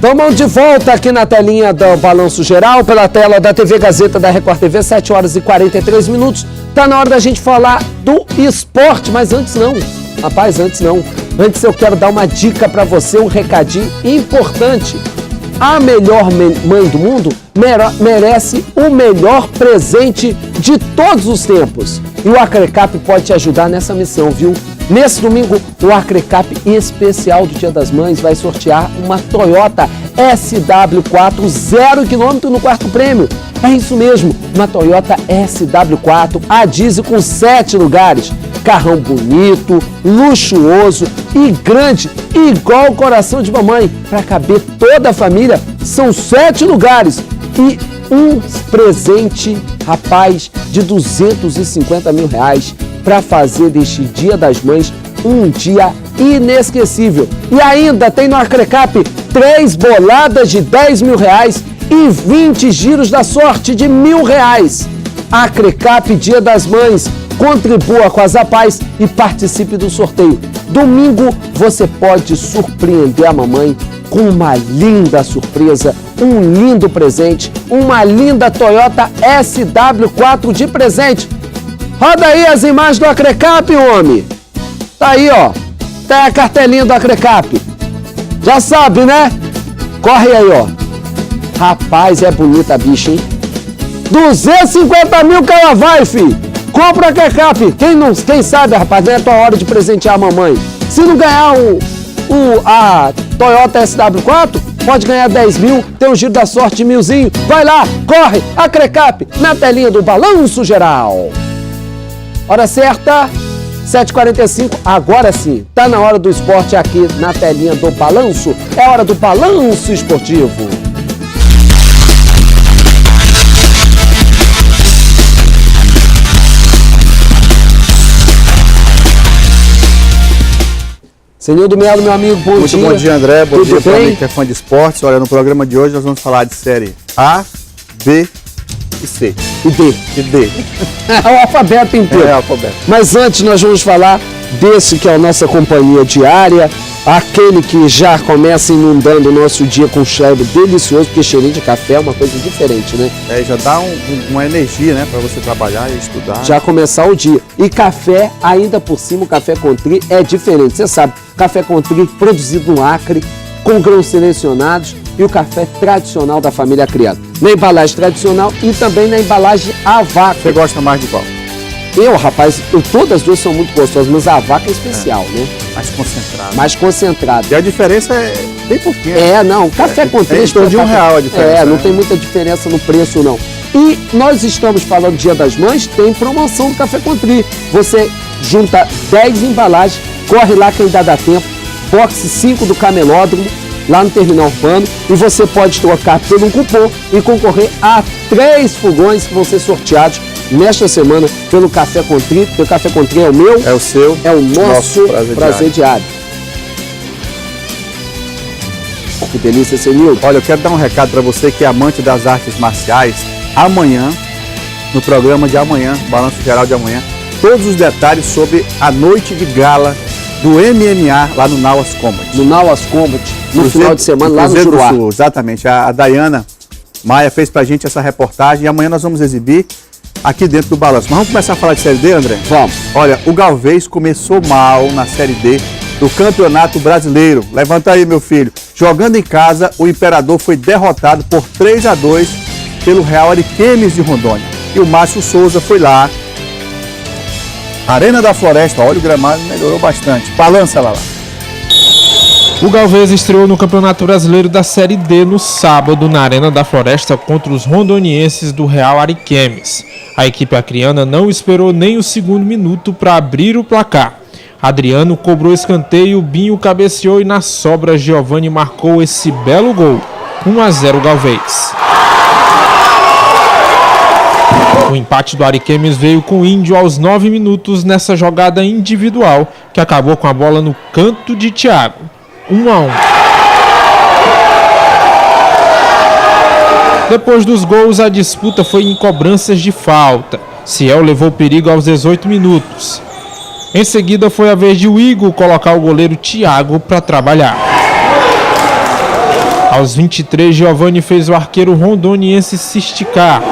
Vamos de volta aqui na telinha do Balanço Geral, pela tela da TV Gazeta da Record TV, 7 horas e 43 minutos. Tá na hora da gente falar do esporte, mas antes não. Rapaz, antes não. Antes eu quero dar uma dica para você, um recadinho importante. A melhor mãe do mundo merece o melhor presente de todos os tempos. E o Acrecap pode te ajudar nessa missão, viu? Nesse domingo, o Acrecap especial do Dia das Mães vai sortear uma Toyota SW4 0 km no quarto prêmio. É isso mesmo, uma Toyota SW4 a diesel com 7 lugares. Carrão bonito, luxuoso e grande, igual o coração de mamãe. Para caber toda a família, são 7 lugares e um presente, rapaz, de R$250 mil para fazer deste Dia das Mães um dia inesquecível. E ainda tem no Acrecap 3 boladas de R$10 mil e 20 giros da sorte de R$1.000. Acrecap Dia das Mães. Contribua com a Zapaz e participe do sorteio. Domingo você pode surpreender a mamãe com uma linda surpresa, um lindo presente, uma linda Toyota SW4 de presente. Roda aí as imagens do Acrecap, homem. Tá aí, ó. Tá a cartelinha do Acrecap. Já sabe, né? Corre aí, ó. Rapaz, é bonita a bicha, hein? 250 mil que ela vai, filho. Compra a Acrecap. Quem sabe, rapaz, não é a tua hora de presentear a mamãe. Se não ganhar a Toyota SW4, pode ganhar 10 mil, tem um giro da sorte de R$1.000. Vai lá, corre, Acrecap, na telinha do Balanço Geral. Hora certa, 7h45, agora sim, tá na hora do esporte aqui na telinha do Balanço. É hora do Balanço Esportivo. Senildo Melo, meu amigo, bom dia. Muito bom dia, André. Bom dia para mim que é fã de esportes. Olha, no programa de hoje nós vamos falar de série A, B e C. E D. E D. É o alfabeto inteiro. É o alfabeto. Mas antes nós vamos falar desse que é a nossa companhia diária, aquele que já começa inundando o nosso dia com cheiro delicioso, porque cheirinho de café é uma coisa diferente, né? É, já dá uma energia, né, para você trabalhar e estudar. Já começar o dia. E café, ainda por cima, o café Contri é diferente. Você sabe, café Contri produzido no Acre, com grãos selecionados e o café tradicional da família criada. Na embalagem tradicional e também na embalagem a vácuo. Você gosta mais de qual? Todas as duas são muito gostosas, mas a vaca é especial, né? Mais concentrado. Mais concentrado. E a diferença é bem pouquinho. Café Contri é em torno de R$1 a diferença. Não tem muita diferença no preço, não. E nós estamos falando do Dia das Mães, tem promoção do Café Contri. Você junta 10 embalagens, corre lá que ainda dá tempo, boxe 5 do Camelódromo, lá no Terminal Urbano, e você pode trocar por um cupom e concorrer a 3 fogões que vão ser sorteados nesta semana pelo Café Contri. O Café Contri é o meu, é o seu, é o nosso prazer diário. Que delícia, Senildo. Olha, eu quero dar um recado para você que é amante das artes marciais. Amanhã, no programa de amanhã, Balanço Geral de amanhã, todos os detalhes sobre a noite de gala do MMA lá no Nauas Combat. No Nauas Combat, no final de semana, lá no Juruá. Sul, exatamente. A Dayana Maia fez pra gente essa reportagem e amanhã nós vamos exibir aqui dentro do Balanço. Mas vamos começar a falar de Série D, André? Vamos. Olha, o Galvez começou mal na Série D do Campeonato Brasileiro. Levanta aí, meu filho. Jogando em casa, o Imperador foi derrotado por 3-2 pelo Real Ariquemes de Rondônia. E o Márcio Souza foi lá. Arena da Floresta, olha, o gramado melhorou bastante. Balança lá. O Galvez estreou no Campeonato Brasileiro da Série D no sábado na Arena da Floresta contra os rondonienses do Real Ariquemes. A equipe acriana não esperou nem o segundo minuto para abrir o placar. Adriano cobrou escanteio, Binho cabeceou e na sobra Giovani marcou esse belo gol. 1-0 Galvez. O empate do Ariquemes veio com o Índio aos 9 minutos nessa jogada individual que acabou com a bola no canto de Thiago. 1-1. Depois dos gols, a disputa foi em cobranças de falta. Ciel levou perigo aos 18 minutos. Em seguida, foi a vez de o Igor colocar o goleiro Thiago para trabalhar. Aos 23, Giovani fez o arqueiro rondoniense se esticar.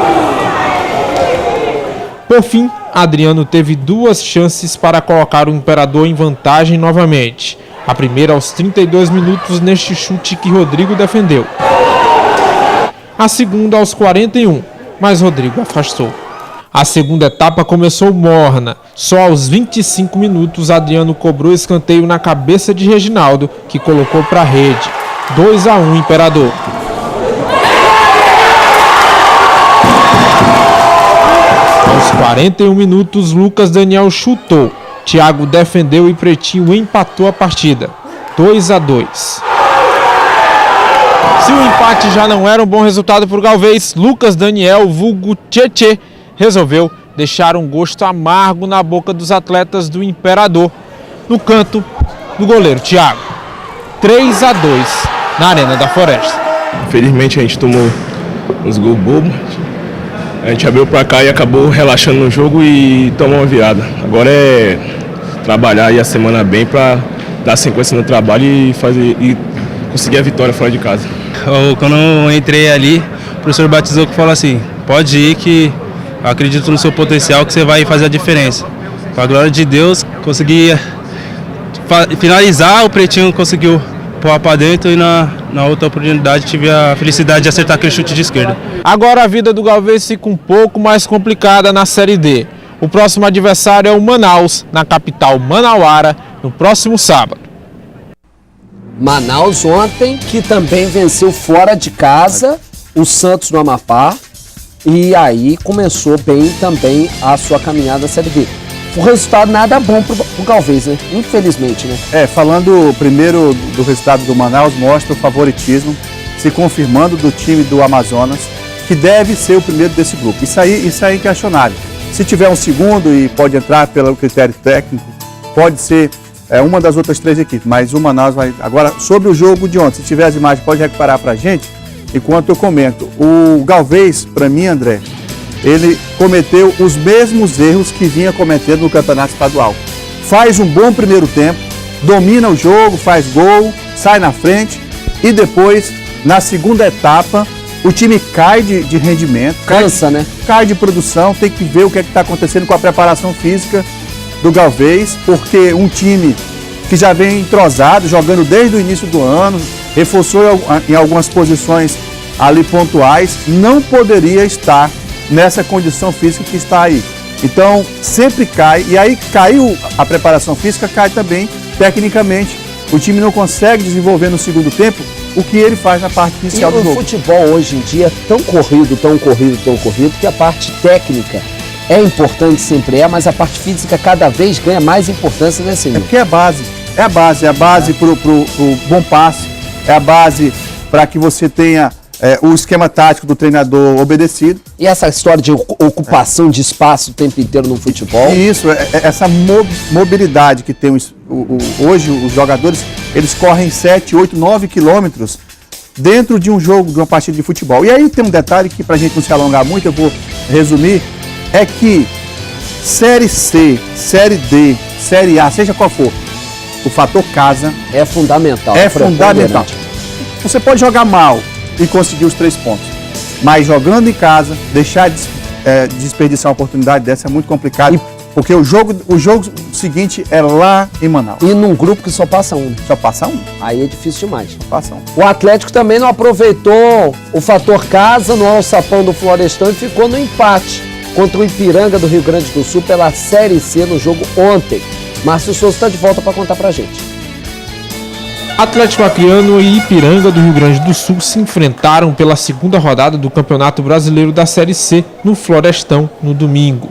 Por fim, Adriano teve 2 chances para colocar o Imperador em vantagem novamente. A primeira aos 32 minutos neste chute que Rodrigo defendeu. A segunda aos 41, mas Rodrigo afastou. A segunda etapa começou morna. Só aos 25 minutos, Adriano cobrou escanteio na cabeça de Reginaldo, que colocou para a rede. 2-1 Imperador. Aos 41 minutos, Lucas Daniel chutou. Thiago defendeu e Pretinho empatou a partida. 2-2. Se o empate já não era um bom resultado para o Galvez, Lucas Daniel, vulgo Tchê, resolveu deixar um gosto amargo na boca dos atletas do Imperador, no canto do goleiro Thiago. 3-2 na Arena da Floresta. Infelizmente a gente tomou uns gols bobos. A gente abriu pra cá e acabou relaxando no jogo e tomou uma virada. Agora é trabalhar aí a semana bem para dar sequência no trabalho e conseguir a vitória fora de casa. Quando eu entrei ali, o professor batizou que falou assim: pode ir que eu acredito no seu potencial, que você vai fazer a diferença. Com a glória de Deus, consegui finalizar, o Pretinho conseguiu pôr para dentro e na outra oportunidade tive a felicidade de acertar aquele chute de esquerda. Agora a vida do Galvez fica um pouco mais complicada na Série D. O próximo adversário é o Manaus, na capital manauara, no próximo sábado. Manaus ontem, que também venceu fora de casa o Santos no Amapá. E aí começou bem também a sua caminhada da Série D. O resultado nada bom pro Galvez, né? Infelizmente, né? Falando primeiro do resultado do Manaus, mostra o favoritismo se confirmando do time do Amazonas, que deve ser o primeiro desse grupo. Isso aí é inquestionável. Se tiver um segundo e pode entrar pelo critério técnico, pode ser uma das outras 3 equipes, mas o Manaus vai... Agora, sobre o jogo de ontem, se tiver as imagens, pode recuperar pra gente, enquanto eu comento. O Galvez, para mim, André, ele cometeu os mesmos erros que vinha cometendo no campeonato estadual. Faz um bom primeiro tempo, domina o jogo, faz gol, sai na frente e depois, na segunda etapa, o time cai de rendimento. Cansa, né? Cai de produção, tem que ver o que é que está acontecendo com a preparação física do Galvez, porque um time que já vem entrosado, jogando desde o início do ano, reforçou em algumas posições ali pontuais, não poderia estar nessa condição física que está aí. Então, sempre cai, e aí caiu a preparação física, cai também tecnicamente. O time não consegue desenvolver no segundo tempo o que ele faz na parte inicial do jogo. E o futebol hoje em dia é tão corrido, que a parte técnica é importante, sempre mas a parte física cada vez ganha mais importância, né, senhor? É porque é a base pro bom passe, é a base para que você tenha o esquema tático do treinador obedecido. E essa história de ocupação de espaço o tempo inteiro no futebol? E isso, essa mobilidade que tem hoje os jogadores, eles correm 7, 8, 9 quilômetros dentro de um jogo, de uma partida de futebol. E aí tem um detalhe que, pra gente não se alongar muito, eu vou resumir, é que Série C, Série D, Série A, seja qual for, o fator casa é fundamental. É fundamental. Você pode jogar mal e conseguir os 3 pontos, mas jogando em casa, deixar de desperdiçar uma oportunidade dessa é muito complicado, porque o jogo seguinte é lá em Manaus. E num grupo que só passa um. Só passa um. Aí é difícil demais. Só passa um. O Atlético também não aproveitou o fator casa no alçapão do Florestão e ficou no empate contra o Ipiranga do Rio Grande do Sul pela Série C no jogo ontem. Márcio Souza está de volta para contar pra gente. Atlético Acreano e Ipiranga do Rio Grande do Sul se enfrentaram pela segunda rodada do Campeonato Brasileiro da Série C no Florestão no domingo.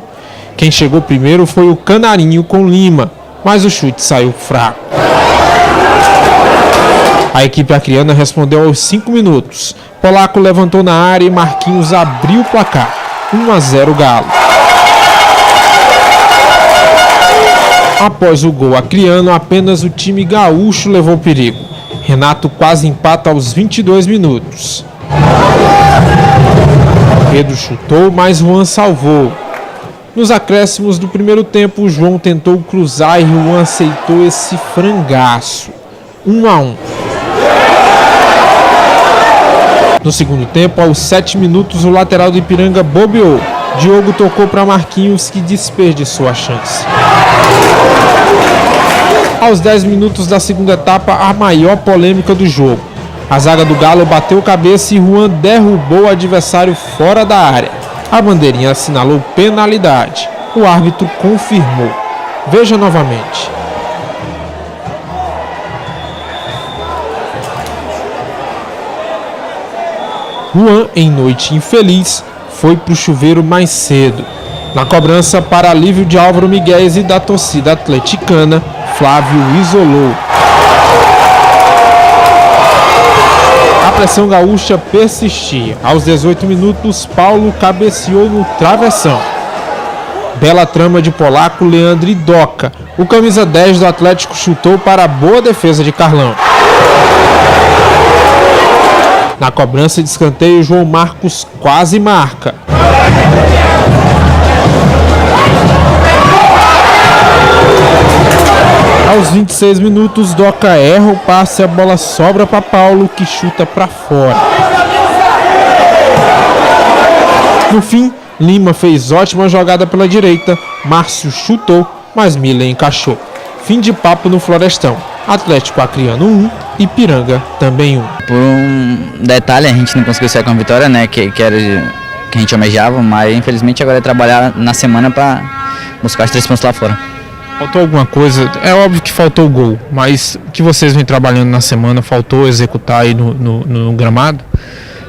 Quem chegou primeiro foi o Canarinho com Lima, mas o chute saiu fraco. A equipe acreana respondeu aos 5 minutos. Polaco levantou na área e Marquinhos abriu o placar. 1-0 Galo. Após o gol acreano, apenas o time gaúcho levou perigo. Renato quase empata aos 22 minutos. Pedro chutou, mas Juan salvou. Nos acréscimos do primeiro tempo, o João tentou cruzar e Juan aceitou esse frangaço. 1-1. No segundo tempo, aos 7 minutos, o lateral do Ipiranga bobeou. Diogo tocou para Marquinhos, que desperdiçou a chance. Aos 10 minutos da segunda etapa, a maior polêmica do jogo. A zaga do Galo bateu cabeça e Juan derrubou o adversário fora da área. A bandeirinha assinalou penalidade. O árbitro confirmou. Veja novamente. Juan, em noite infeliz, foi para o chuveiro mais cedo. Na cobrança, para alívio de Álvaro Miguel e da torcida atleticana, Flávio isolou. A pressão gaúcha persistia. Aos 18 minutos, Paulo cabeceou no travessão. Bela trama de Polaco, Leandro e Doca. O camisa 10 do Atlético chutou para a boa defesa de Carlão. Na cobrança de escanteio, João Marcos quase marca. Aos 26 minutos, Doca erra o passe e a bola sobra para Paulo, que chuta para fora. No fim, Lima fez ótima jogada pela direita, Márcio chutou, mas Miller encaixou. Fim de papo no Florestão. Atlético Acreano 1, Ipiranga também 1. Por um detalhe, a gente não conseguiu sair com a vitória, né? Que a gente almejava, mas infelizmente agora é trabalhar na semana para buscar os 3 pontos lá fora. Faltou alguma coisa? É óbvio que faltou o gol, mas o que vocês vêm trabalhando na semana, faltou executar aí no gramado?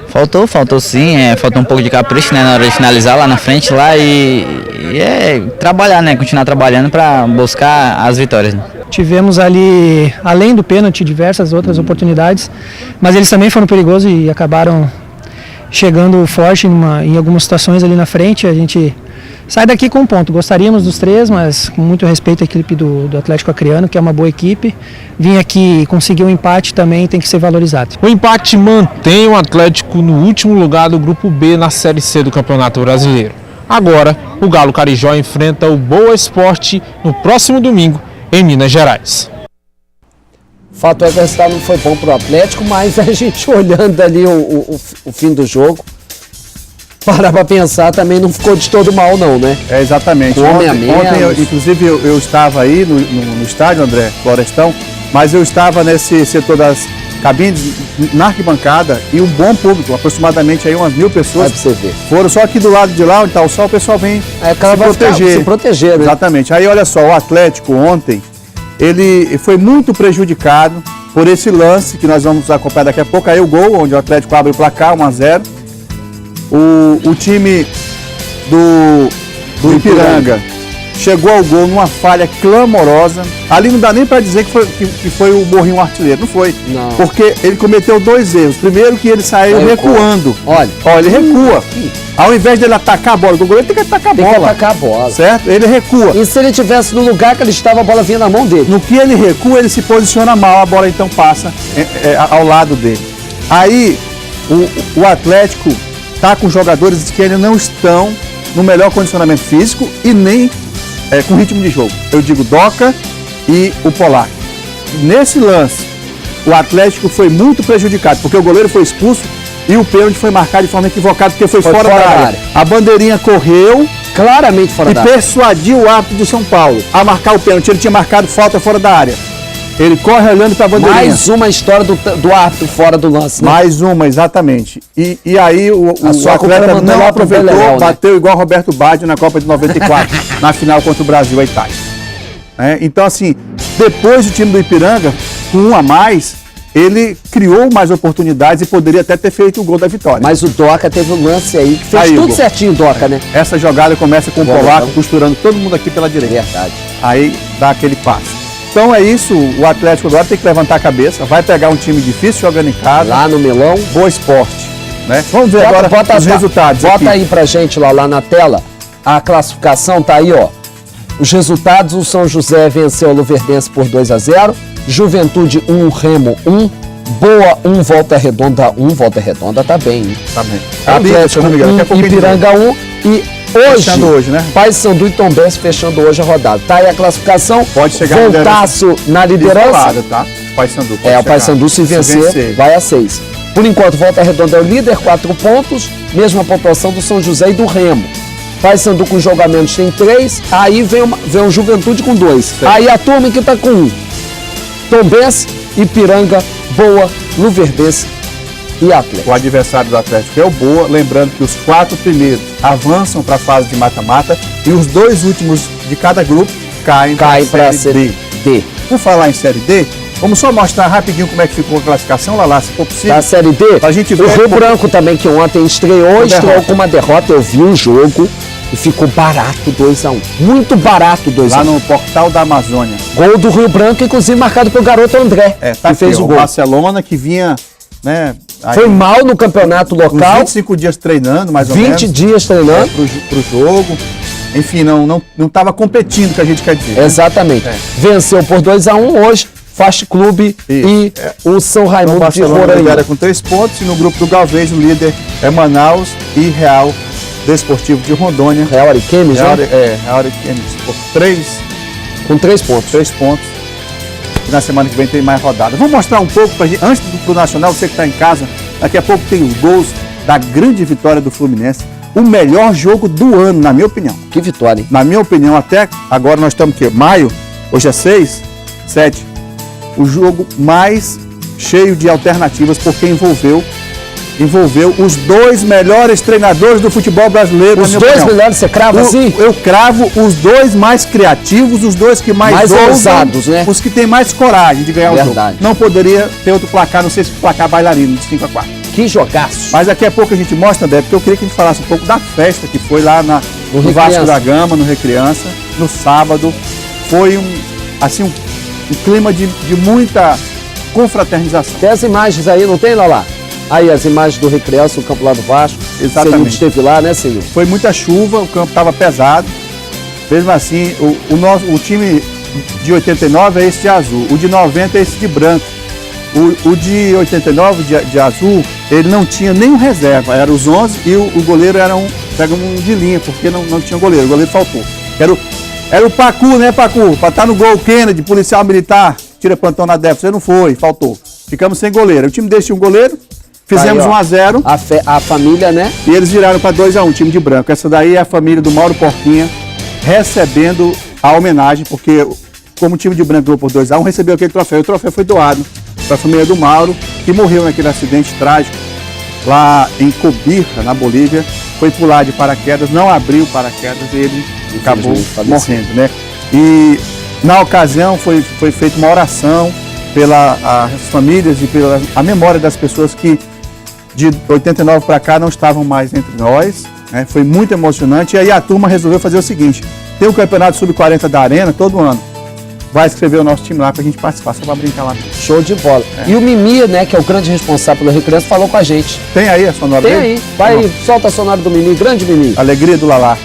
Faltou sim, faltou um pouco de capricho, né, na hora de finalizar lá na frente lá e trabalhar, né, continuar trabalhando para buscar as vitórias. Né. Tivemos ali, além do pênalti, diversas outras oportunidades, mas eles também foram perigosos e acabaram chegando forte em algumas situações ali na frente. A gente sai daqui com um ponto. Gostaríamos dos 3, mas com muito respeito à equipe do Atlético Acreano, que é uma boa equipe. Vim aqui conseguir um empate também tem que ser valorizado. O empate mantém o Atlético no último lugar do Grupo B na Série C do Campeonato Brasileiro. Agora, o Galo Carijó enfrenta o Boa Esporte no próximo domingo, em Minas Gerais. O fato é que o resultado não foi bom para o Atlético, mas a gente olhando ali o fim do jogo, parar para pensar, também não ficou de todo mal não, né? É, exatamente. Ontem inclusive, eu estava aí no estádio, André, Florestão, mas eu estava nesse setor das cabines, na arquibancada, e um bom público, aproximadamente aí umas 1.000 pessoas. Vai pra você ver. Foram só aqui do lado de lá, onde está o sol, o pessoal vem se proteger, né? Exatamente. Aí olha só, o Atlético ontem, ele foi muito prejudicado por esse lance que nós vamos acompanhar daqui a pouco. Aí o gol, onde o Atlético abre o placar, 1-0. O time do Ipiranga chegou ao gol numa falha clamorosa. Ali não dá nem para dizer que foi o Morrinho artilheiro, não foi. Não. Porque ele cometeu 2 erros. Primeiro que ele saiu recuando. Olha, ele recua. Ao invés dele atacar a bola do goleiro, tem que atacar a bola. Tem que atacar a bola. Certo? Ele recua. E se ele estivesse no lugar que ele estava, a bola vinha na mão dele. No que ele recua, ele se posiciona mal, a bola então passa ao lado dele. Aí, o Atlético está com jogadores que ainda não estão no melhor condicionamento físico e nem com ritmo de jogo. Eu digo Doca e o Polaco. Nesse lance, o Atlético foi muito prejudicado, porque o goleiro foi expulso e o pênalti foi marcado de forma equivocada, porque foi fora da área. A bandeirinha correu claramente fora da área. E persuadiu o árbitro do São Paulo a marcar o pênalti. Ele tinha marcado falta fora da área. Ele corre olhando para a bandeirinha. Mais uma história do árbitro fora do lance, né? Mais uma, exatamente. E aí o atleta não aproveitou, bateu igual Roberto Baggio na Copa de 94, na final contra o Brasil, a Itália. Então, assim, depois o time do Ipiranga, com 1 a mais, ele criou mais oportunidades e poderia até ter feito o gol da vitória. Mas o Doca teve um lance aí que fez tudo certinho, Doca, né? Essa jogada começa com o Polaco costurando todo mundo aqui pela direita. Verdade. Aí dá aquele passe. Então é isso, o Atlético agora tem que levantar a cabeça, vai pegar um time difícil jogando em casa. Lá no Melão. Boa Esporte. Né? Vamos ver agora os resultados. Bota aqui aí pra gente lá na tela, a classificação tá aí, ó. Os resultados, o São José venceu o Luverdense por 2-0, Juventude 1, Remo 1, Boa 1, Volta Redonda 1, Volta Redonda tá bem, hein? Tá bem. Atlético 1, Ipiranga 1 e hoje, né? Paysandu e Tombense fechando hoje a rodada. Tá aí a classificação. Pode chegar Voltaço na liderança. Tá? Paysandu. O Paysandu se vencer vai a 6. Por enquanto, Volta Redonda é o líder, 4 pontos, mesma pontuação do São José e do Remo. Paysandu com jogo a menos tem 3, aí vem o Juventude com 2. Sim. Aí a turma que tá com 1. Tombense, Ipiranga, Boa, Luverdense e Atlético. O adversário do Atlético é o Boa, lembrando que os 4 primeiros avançam para a fase de mata-mata e os 2 últimos de cada grupo caem para a Série D. Por falar em Série D, vamos só mostrar rapidinho como é que ficou a classificação, Lala, se for possível. Da Série D, Pra gente ver o Rio como- Branco também, que ontem estreou com uma derrota, eu vi o jogo e ficou barato 2-1. Muito barato 2-1. Lá no Portal da Amazônia. Gol do Rio Branco, inclusive marcado pelo garoto André, Tá que fez aqui, o ó, gol. Barcelona que vinha, né? aí, Foi mal no campeonato uns local, 25 dias treinando, mais ou 20 menos. dias treinando. Pro jogo. Enfim, não estava competindo, que a gente quer dizer. né? Exatamente. Venceu por 2-1 hoje, Fast Clube e o São O Raimundo de Barcelona lidera Roraima. com 3 pontos e no grupo do Galvez o líder é Manaus e Real Desportivo de Rondônia. Real Ariquemes, Real, né? Real Ariquemes por 3 Com 3 pontos. pontos. E na semana que vem tem mais rodada. Vamos mostrar um pouco pra gente, antes do Nacional, você que está em casa, daqui a pouco tem os gols da grande vitória do Fluminense. O melhor jogo do ano, na minha opinião. Que vitória, hein? Na minha opinião, até agora nós estamos aqui, maio, hoje é 6, 7. O jogo mais cheio de alternativas, porque envolveu os 2 melhores treinadores do futebol brasileiro. Os na minha 2 opinião. melhores, você crava assim? Eu cravo os 2 mais criativos, os 2 que mais ousam, ousados, né? os que têm mais coragem de ganhar o jogo. Verdade. Não poderia ter outro placar, não sei se placar bailarino, de 5-4. Que jogaço. Mas daqui a pouco a gente mostra, André, porque eu queria que a gente falasse um pouco da festa que foi lá no Recriança. Vasco da Gama, no Recriança, no sábado. Foi um clima de muita confraternização. Tem as imagens aí, não tem, Lala? Aí as imagens do Recriança, o campo lá do Vasco. Exatamente. Senhor esteve lá, né, senhor? Foi muita chuva, o campo estava pesado. Mesmo assim, o time de 89 é esse de azul, o de 90 é esse de branco. O de 89, de azul, ele não tinha nenhum reserva, eram os 11 e o goleiro era um de linha, porque não tinha goleiro, o goleiro faltou. Era o Pacu, né, Pacu? Para estar no gol, Kennedy, policial militar, tira plantão na DEF, você não foi, faltou. Ficamos sem goleiro. O time desse tinha um goleiro, fizemos Aí, ó. 1-0 A família, né? e eles viraram para 2-1, time de branco. Essa daí é a família do Mauro Porquinha recebendo a homenagem, porque como o time de branco ganhou por 2-1, recebeu aquele troféu. O troféu foi doado para a família do Mauro, que morreu naquele acidente trágico lá em Cobija, na Bolívia. Foi pular de paraquedas, não abriu o paraquedas e ele acabou morrendo, né? E na ocasião foi feita uma oração pelas famílias e pela a memória das pessoas que de 89 para cá não estavam mais entre nós, né? Foi muito emocionante. E aí a turma resolveu fazer o seguinte: tem o campeonato sub-40 da Arena todo ano. Vai escrever o nosso time lá pra gente participar, só pra brincar lá. Show de bola. E o Mimi, né, que é o grande responsável pela Recriança, falou com a gente. Tem aí a sonora Tem dele? aí. Vai aí, solta a sonora do Mimi, grande Mimi. Alegria do Lalá.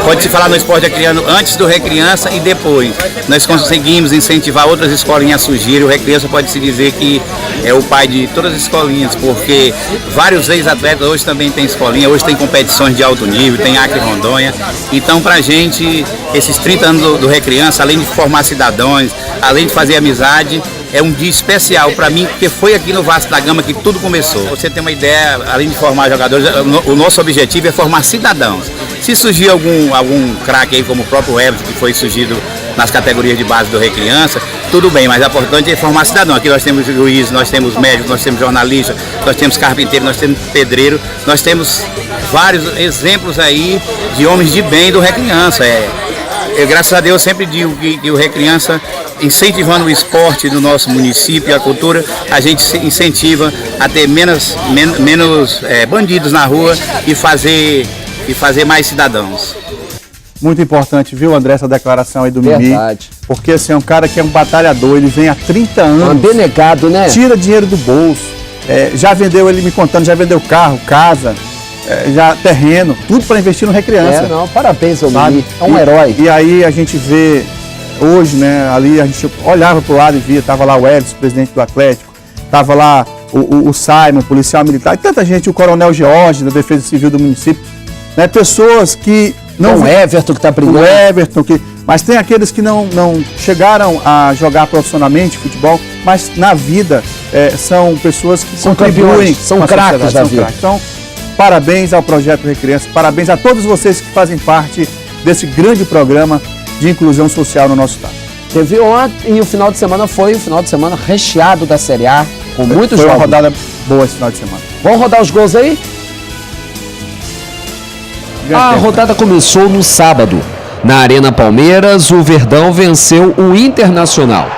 Pode-se falar no esporte recriano antes do Recriança e depois. Nós conseguimos incentivar outras escolinhas a surgirem. O Recriança pode-se dizer que é o pai de todas as escolinhas, porque vários ex-atletas hoje também tem escolinha, hoje tem competições de alto nível, tem Acre e Rondônia. Então, pra gente, esses 30 anos do Recriança, além de formar cidadãos, além de fazer amizade, é um dia especial para mim, porque foi aqui no Vasco da Gama que tudo começou. Você tem uma ideia, além de formar jogadores, o nosso objetivo é formar cidadãos. Se surgir algum craque aí, como o próprio Everton, que foi surgido nas categorias de base do Recriança, tudo bem, mas o importante é formar cidadão. Aqui nós temos juiz, nós temos médicos, nós temos jornalistas, nós temos carpinteiro, nós temos pedreiro, nós temos vários exemplos aí de homens de bem do Recriança. Eu, graças a Deus, sempre digo que o Recriança, incentivando o esporte do nosso município e a cultura, a gente incentiva a ter menos bandidos na rua e fazer mais cidadãos. Muito importante, viu, André, essa declaração aí do Mimi. Verdade. Porque assim, é um cara que é um batalhador, ele vem há 30 anos. Um abnegado, né? Tira dinheiro do bolso. Já vendeu, ele me contando, já vendeu carro, casa, já terreno, tudo para investir no Recriança. Parabéns ao sabe? Mimi. É um herói. E aí a gente vê hoje, né, ali a gente olhava pro lado e via, tava lá o Everton, presidente do Atlético, tava lá o Simon, policial militar, e tanta gente, o Coronel George, da Defesa Civil do município, né, pessoas que O Everton que está brigando. O Everton, mas tem aqueles que não chegaram a jogar profissionalmente futebol, mas na vida são pessoas que são contribuem, campeões, são craques da vida. Então, parabéns ao Projeto Recriança, parabéns a todos vocês que fazem parte desse grande programa de inclusão social no nosso estado. Teve ontem e o final de semana foi recheado da Série A, com muitos jogos. Foi uma rodada boa esse final de semana. Vamos rodar os gols aí? A rodada começou no sábado. Na Arena Palmeiras, o Verdão venceu o Internacional.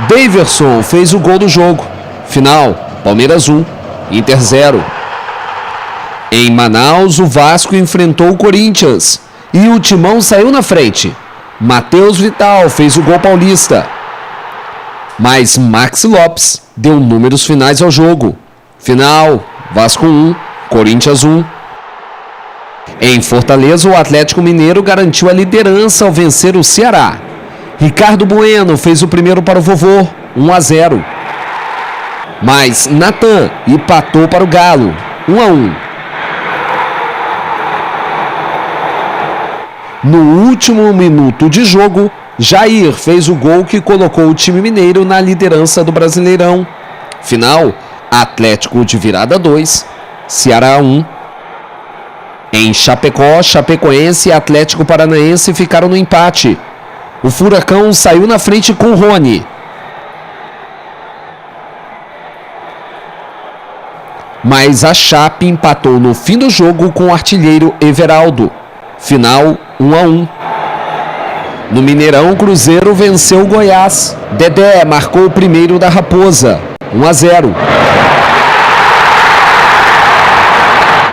Daverson fez o gol do jogo. Final, Palmeiras 1, Inter 0. Em Manaus, o Vasco enfrentou o Corinthians e o Timão saiu na frente. Matheus Vital fez o gol paulista. Mas Maxi Lopes deu números finais ao jogo. Final, Vasco 1, Corinthians 1. Em Fortaleza, o Atlético Mineiro garantiu a liderança ao vencer o Ceará. Ricardo Bueno fez o primeiro para o Vovô, 1-0. Mas Natan empatou para o Galo, 1-1. No último minuto de jogo, Jair fez o gol que colocou o time mineiro na liderança do Brasileirão. Final, Atlético de virada 2, Ceará 1. Em Chapecó, Chapecoense e Atlético Paranaense ficaram no empate. O Furacão saiu na frente com o Rony. Mas a Chape empatou no fim do jogo com o artilheiro Everaldo. Final 1-1. No Mineirão, o Cruzeiro venceu o Goiás. Dedé marcou o primeiro da Raposa, 1-0.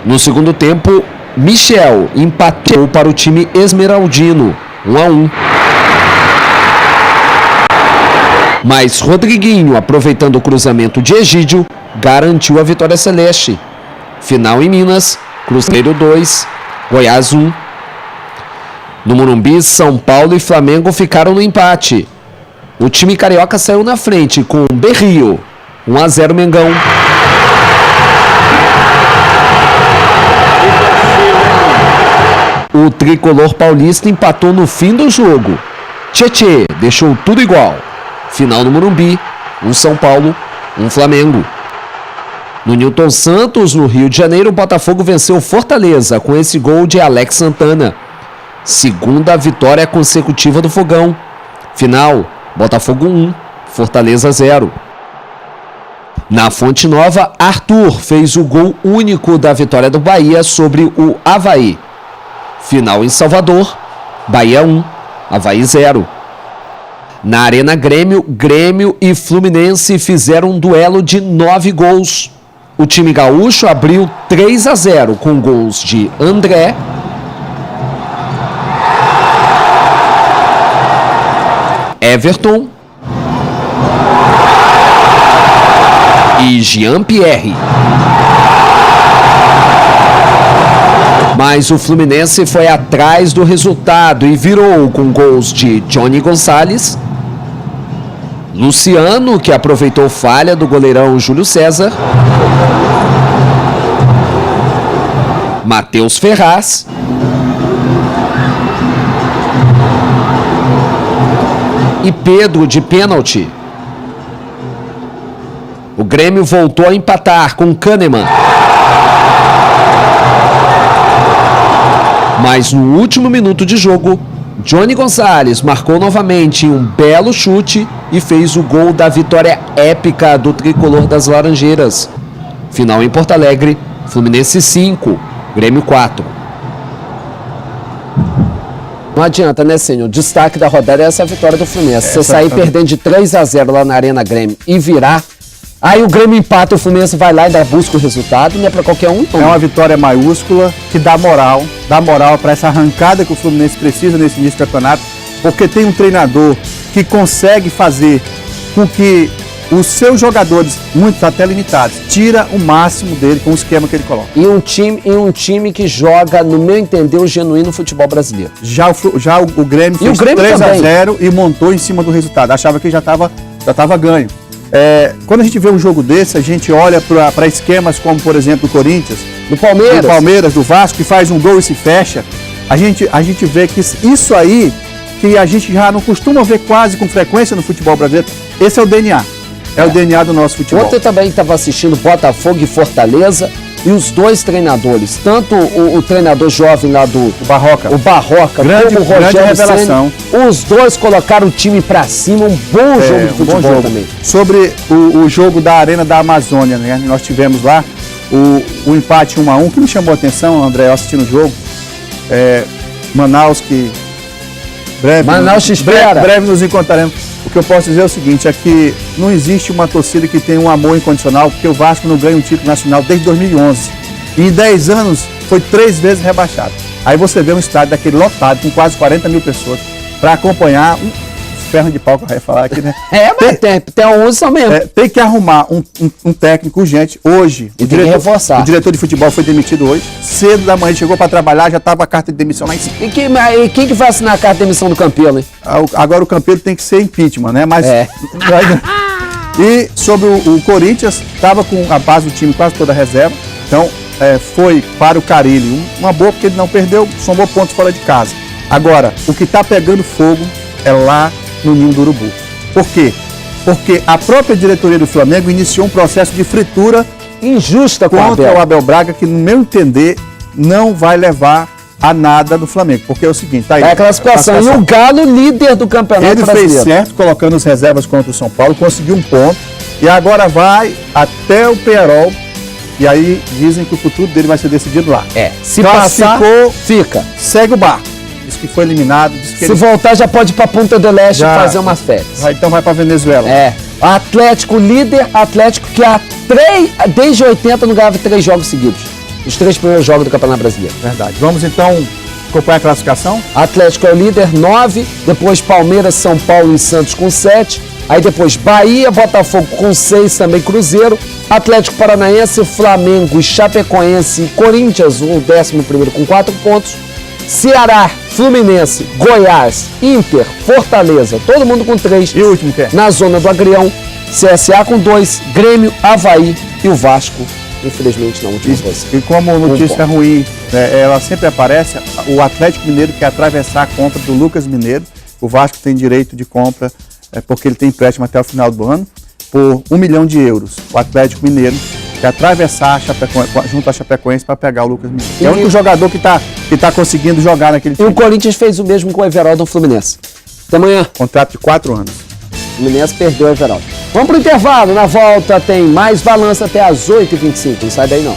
No segundo tempo, Michel empatou para o time esmeraldino, 1-1. Mas Rodriguinho, aproveitando o cruzamento de Egídio, garantiu a vitória celeste. Final em Minas, Cruzeiro 2, Goiás 1. No Morumbi, São Paulo e Flamengo ficaram no empate. O time carioca saiu na frente com Berrio, 1-0 Mengão. O tricolor paulista empatou no fim do jogo. Tietê deixou tudo igual. Final no Morumbi, 1 São Paulo, 1 Flamengo. No Newton Santos, no Rio de Janeiro, o Botafogo venceu Fortaleza com esse gol de Alex Santana. Segunda vitória consecutiva do Fogão. Final, Botafogo 1, Fortaleza 0. Na Fonte Nova, Arthur fez o gol único da vitória do Bahia sobre o Avaí. Final em Salvador, Bahia 1, Avaí 0. Na Arena Grêmio, Grêmio e Fluminense fizeram um duelo de 9 gols. O time gaúcho abriu 3-0 com gols de André, Everton e Jean-Pierre. Mas o Fluminense foi atrás do resultado e virou com gols de Johnny Gonçalves, Luciano, que aproveitou falha do goleirão Júlio César, Matheus Ferraz e Pedro de pênalti. O Grêmio voltou a empatar com Kahneman. Mas no último minuto de jogo, Johnny Gonçalves marcou novamente um belo chute e fez o gol da vitória épica do tricolor das Laranjeiras. Final em Porto Alegre, Fluminense 5, Grêmio 4. Não adianta, né, senhor? O destaque da rodada é essa vitória do Fluminense. Você sair perdendo de 3-0 lá na Arena Grêmio e virar, aí o Grêmio empata, o Fluminense vai lá e ainda busca o resultado, não é pra qualquer um. Então. É uma vitória maiúscula que dá moral para essa arrancada que o Fluminense precisa nesse início do campeonato, porque tem um treinador que consegue fazer com que os seus jogadores, muitos até limitados, tira o máximo dele com o esquema que ele coloca. E um time que joga, no meu entender, o genuíno futebol brasileiro. Já o Grêmio fez 3-0 e montou em cima do resultado. Achava que já estava ganho. Quando a gente vê um jogo desse, a gente olha para esquemas como, por exemplo, do Corinthians, do Palmeiras, do Vasco, que faz um gol e se fecha. a gente vê que isso aí, que a gente já não costuma ver quase com frequência no futebol brasileiro, esse é o DNA. É o DNA do nosso futebol. Ontem eu também estava assistindo Botafogo e Fortaleza e os dois treinadores, tanto o treinador jovem lá do Barroca, como o Rogério revelação. Ceni, os dois colocaram o time pra cima, um bom jogo de futebol jogo também. Sobre o jogo da Arena da Amazônia, né? Nós tivemos lá o empate 1-1, que me chamou a atenção, André, eu assistindo o jogo. Manaus que Manaus te espera. Breve nos encontraremos. O que eu posso dizer é o seguinte, é que não existe uma torcida que tenha um amor incondicional, porque o Vasco não ganha um título nacional desde 2011. E em 10 anos foi 3 vezes rebaixado. Aí você vê um estádio daquele lotado, com quase 40 mil pessoas, para acompanhar ferro de pau que eu ia falar aqui, né? Mas tem 11 mesmo. Tem que arrumar um técnico urgente hoje. E tem que reforçar. O diretor de futebol foi demitido hoje. Cedo da manhã, chegou para trabalhar, já estava a carta de demissão lá em cima. E quem que vai assinar a carta de demissão do Campelo, hein? Agora o Campelo tem que ser impeachment, né? Mas E sobre o Corinthians, estava com a base do time quase toda a reserva. Então, foi para o Carille. Uma boa, porque ele não perdeu, somou pontos fora de casa. Agora, o que está pegando fogo é lá no Ninho do Urubu. Por quê? Porque a própria diretoria do Flamengo iniciou um processo de fritura injusta contra o Abel Braga, que, no meu entender, não vai levar a nada do Flamengo. Porque é o seguinte, tá aí. É a classificação. E o Galo, líder do campeonato brasileiro. Ele fez certo, colocando as reservas contra o São Paulo, conseguiu um ponto. E agora vai até o Pearol. E aí dizem que o futuro dele vai ser decidido lá. Se passar, fica. Segue o barco. Diz que foi eliminado. Se voltar, já pode ir pra Punta del Este fazer umas férias. Então vai pra Venezuela. Atlético líder, Atlético que desde 80 não ganhava 3 jogos seguidos. Os 3 primeiros jogos do Campeonato Brasileiro. Verdade. Vamos então acompanhar a classificação? Atlético é o líder, 9. Depois Palmeiras, São Paulo e Santos com 7. Aí depois Bahia, Botafogo com 6, também Cruzeiro. Atlético Paranaense, Flamengo, Chapecoense e Corinthians, o 11º com 4 pontos. Ceará, Fluminense, Goiás, Inter, Fortaleza, todo mundo com 3. E o último que é? Na zona do Agrião, CSA com 2, Grêmio, Avaí e o Vasco, infelizmente, na última posição. E como notícia ruim, ela sempre aparece, o Atlético Mineiro quer atravessar a compra do Lucas Mineiro. O Vasco tem direito de compra, porque ele tem empréstimo até o final do ano, por 1 milhão de euros. O Atlético Mineiro quer atravessar junto à Chapecoense para pegar o Lucas Mineiro. É o único jogador que tá conseguindo jogar naquele time. E o Corinthians fez o mesmo com o Everaldo no Fluminense. Até amanhã. Contrato de 4 anos. O Fluminense perdeu o Everaldo. Vamos pro intervalo. Na volta tem mais balança até às 8h25. Não sai daí não.